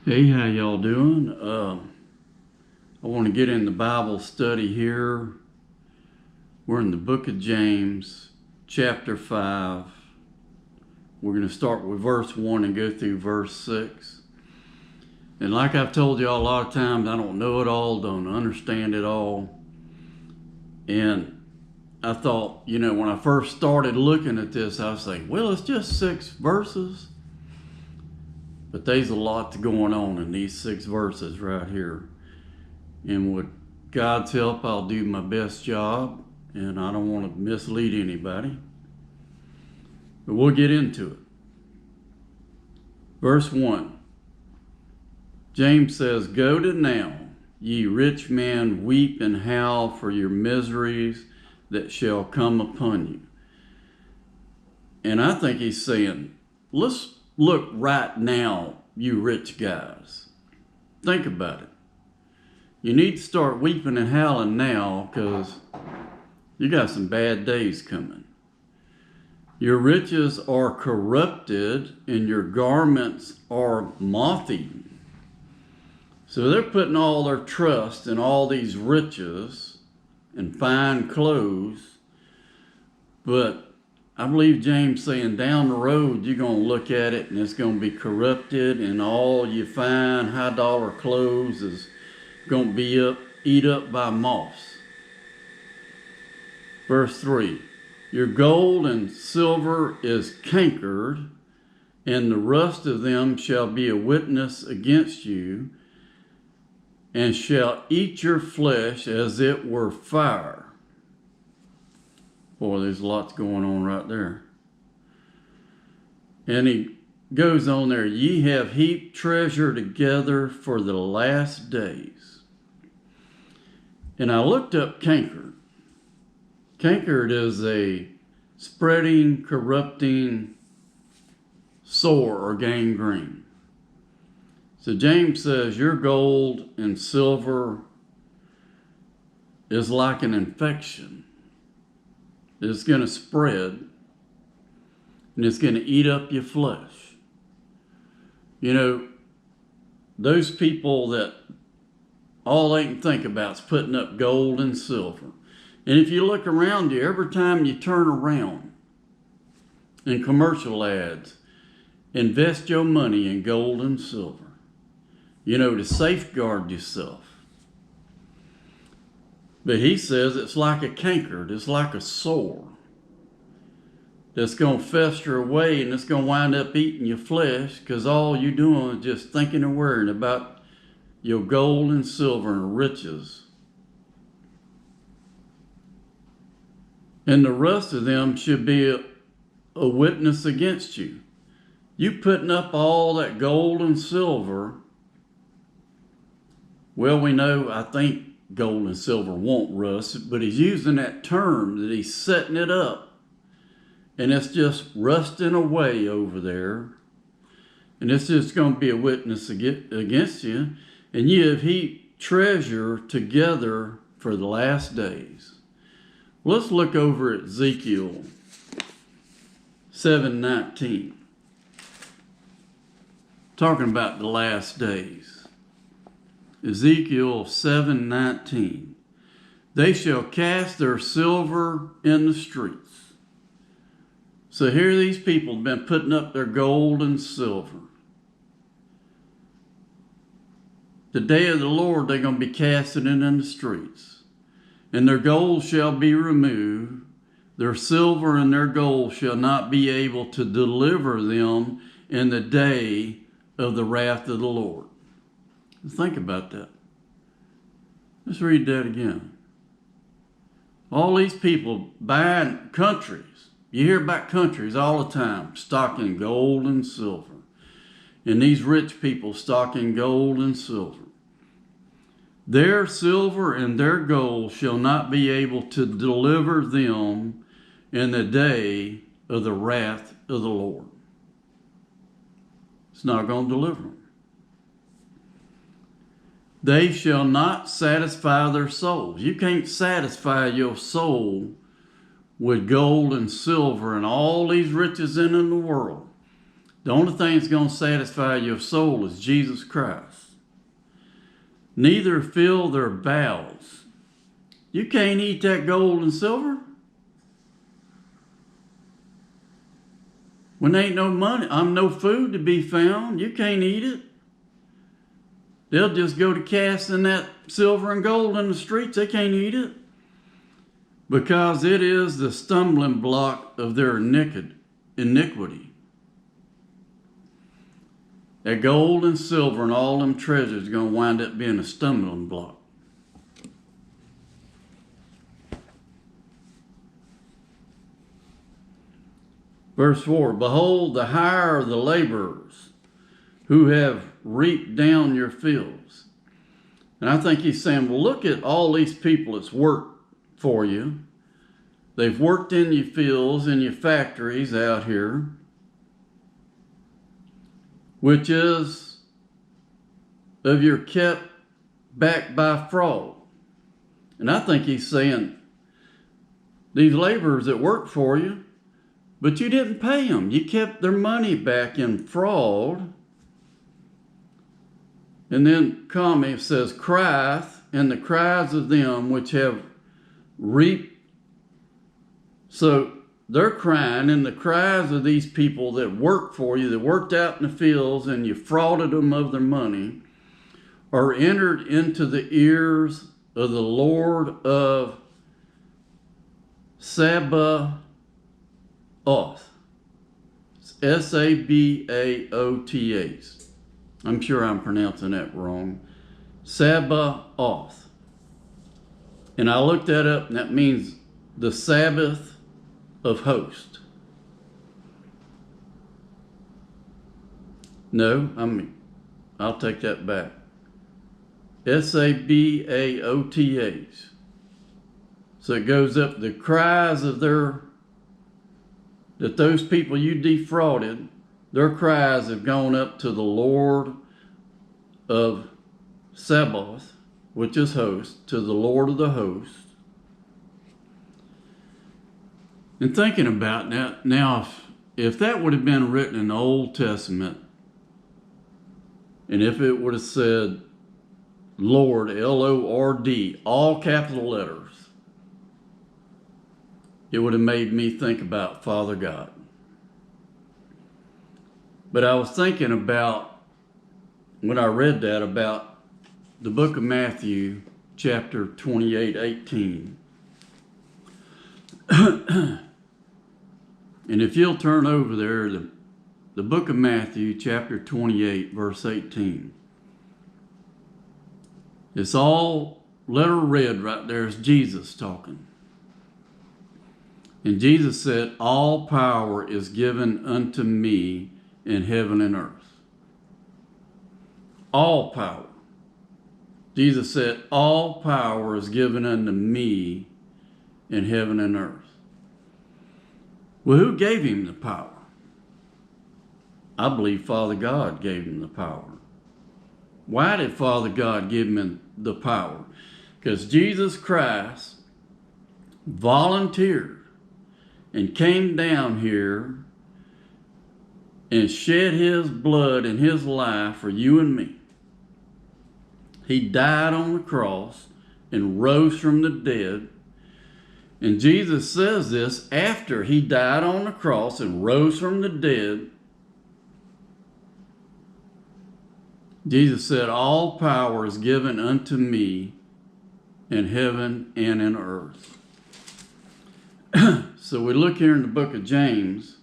Hey, how y'all doing? I want to get in the Bible study here. We're in the book of James, chapter 5. We're going to start with verse 1 and go through verse 6. And like I've told y'all a lot of times, I don't know it all, don't understand it all. And I thought, when I first started looking at this, I was like, well, it's just 6 verses. But there's a lot going on in these 6 verses right here. And with God's help, I'll do my best job. And I don't want to mislead anybody. But we'll get into it. Verse 1. James says, "Go to now, ye rich men, weep and howl for your miseries that shall come upon you." And I think he's saying, let's look right now, you rich guys. Think about it. You need to start weeping and howling now because you got some bad days coming. Your riches are corrupted and your garments are moth-eaten. So they're putting all their trust in all these riches and fine clothes. But I believe James saying down the road, you're going to look at it and it's going to be corrupted, and all your fine high dollar clothes is going to be eat up by moths. Verse 3, "Your gold and silver is cankered, and the rust of them shall be a witness against you, and shall eat your flesh as it were fire." Boy, there's lots going on right there. And he goes on there, "Ye have heaped treasure together for the last days." And I looked up cankered. Cankered is a spreading, corrupting sore or gangrene. So James says your gold and silver is like an infection. It's going to spread and it's going to eat up your flesh. Those people that all they can think about is putting up gold and silver. And if you look around you, every time you turn around in commercial ads, invest your money in gold and silver, to safeguard yourself. But he says it's like a canker, it's like a sore that's going to fester away, and it's going to wind up eating your flesh because all you're doing is just thinking and worrying about your gold and silver and riches. And the rest of them should be a witness against you. You putting up all that gold and silver, well, we know, I think gold and silver won't rust, but he's using that term that he's setting it up, and it's just rusting away over there, and it's just going to be a witness against you, and you have heaped treasure together for the last days. Let's look over at Ezekiel 7:19, talking about the last days. Ezekiel 7:19, "They shall cast their silver in the streets." So here these people have been putting up their gold and silver. The day of the Lord, they're going to be casting it in the streets. "And their gold shall be removed. Their silver and their gold shall not be able to deliver them in the day of the wrath of the Lord." Think about that. Let's read that again. All these people buying countries. You hear about countries all the time, stocking gold and silver. And these rich people stocking gold and silver. "Their silver and their gold shall not be able to deliver them in the day of the wrath of the Lord." It's not going to deliver them. "They shall not satisfy their souls." You can't satisfy your soul with gold and silver and all these riches in the world. The only thing that's going to satisfy your soul is Jesus Christ. Neither fill their bowels. You can't eat that gold and silver. When there ain't no money, no food to be found, you can't eat it. They'll just go to casting that silver and gold in the streets. They can't eat it. Because it is the stumbling block of their iniquity. That gold and silver and all them treasures are going to wind up being a stumbling block. Verse 4, behold, the hire of the laborers who have reaped down your fields. And I think he's saying, well, look at all these people that's worked for you. They've worked in your fields, in your factories out here, which is of your kept back by fraud. And I think he's saying, these laborers that work for you, but you didn't pay them. You kept their money back in fraud. And then comment says, crieth, and the cries of them which have reaped. So they're crying, and the cries of these people that work for you, that worked out in the fields, and you frauded them of their money, are entered into the ears of the Lord of Sabaoth. Sabaoth. I'm sure I'm pronouncing that wrong. Sabaoth. And I looked that up, and that means the Sabbath of host. No, I'll take that back. Sabaoth. So it goes up the cries of that those people you defrauded, their cries have gone up to the Lord of Sabaoth, which is host, to the Lord of the host. And thinking about that, now if that would have been written in the Old Testament, and if it would have said Lord, Lord, all capital letters, it would have made me think about Father God. But I was thinking about, when I read that, about the book of Matthew, chapter 28:18. And if you'll turn over there, the book of Matthew, chapter 28, verse 18. It's all letter red right there. It's Jesus talking. And Jesus said, all power is given unto me in heaven and earth. All power. Jesus said, all power is given unto me in heaven and earth. Well, who gave him the power? I believe Father God gave him the power. Why did Father God give him the power? Because Jesus Christ volunteered and came down here and shed his blood and his life for you and me. He died on the cross and rose from the dead. And Jesus says this after he died on the cross and rose from the dead. Jesus said, all power is given unto me in heaven and in earth. So we look here in the book of James.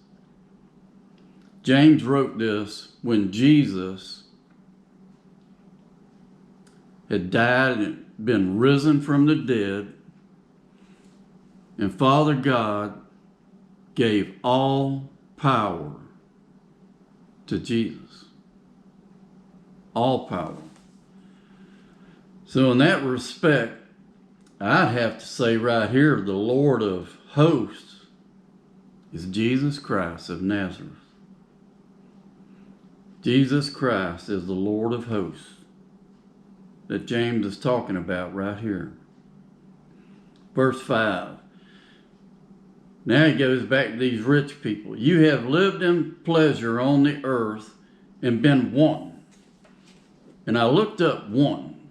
James wrote this when Jesus had died and been risen from the dead, and Father God gave all power to Jesus. All power. So in that respect, I'd have to say right here, the Lord of hosts is Jesus Christ of Nazareth. Jesus Christ is the Lord of hosts that James is talking about right here. Verse 5. Now he goes back to these rich people. You have lived in pleasure on the earth and been wanton. And I looked up wanton.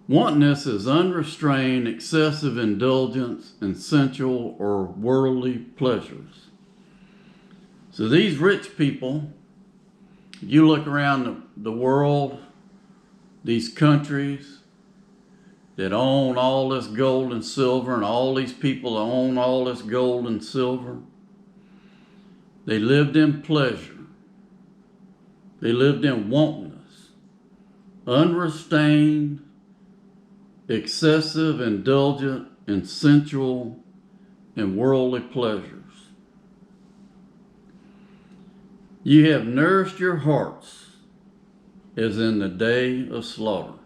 Wantonness is unrestrained, excessive indulgence in sensual or worldly pleasures. So these rich people, you look around the world, these countries that own all this gold and silver, and all these people that own all this gold and silver, they lived in pleasure. They lived in wantonness, unrestrained, excessive, indulgent, and sensual and worldly pleasures. You have nourished your hearts as in the day of slaughter.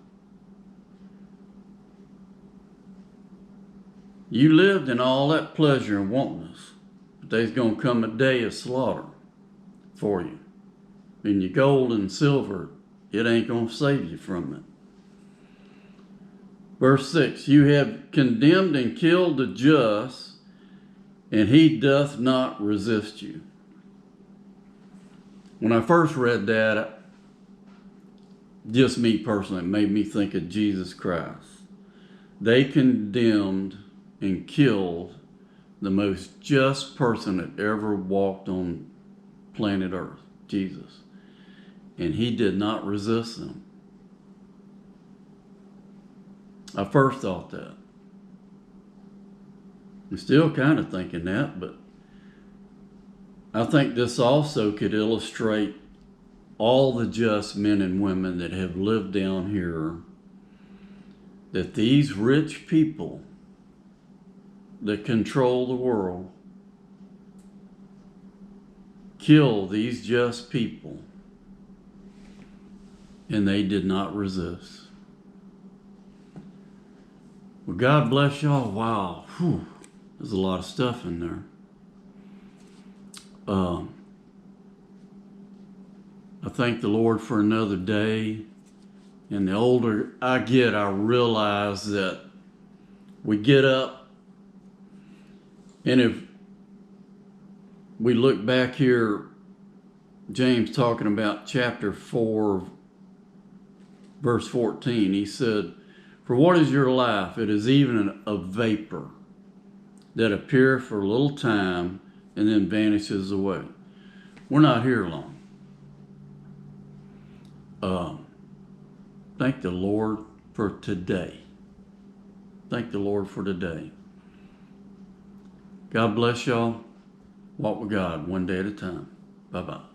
You lived in all that pleasure and wantonness, but there's going to come a day of slaughter for you. And your gold and silver, it ain't going to save you from it. Verse 6, you have condemned and killed the just, and he doth not resist you. When I first read that, just me personally, it made me think of Jesus Christ. They condemned and killed the most just person that ever walked on planet Earth, Jesus. And he did not resist them. I first thought that. I'm still kind of thinking that, but I think this also could illustrate all the just men and women that have lived down here, that these rich people that control the world kill these just people, and they did not resist. Well, God bless y'all. Wow. Whew. There's a lot of stuff in there. I thank the Lord for another day. And the older I get, I realize that we get up, and if we look back here, James talking about chapter 4, verse 14, he said, for what is your life? It is even a vapor that appeareth for a little time and then vanishes away. We're not here long. Thank the Lord for today. Thank the Lord for today. God bless y'all. Walk with God one day at a time. Bye-bye.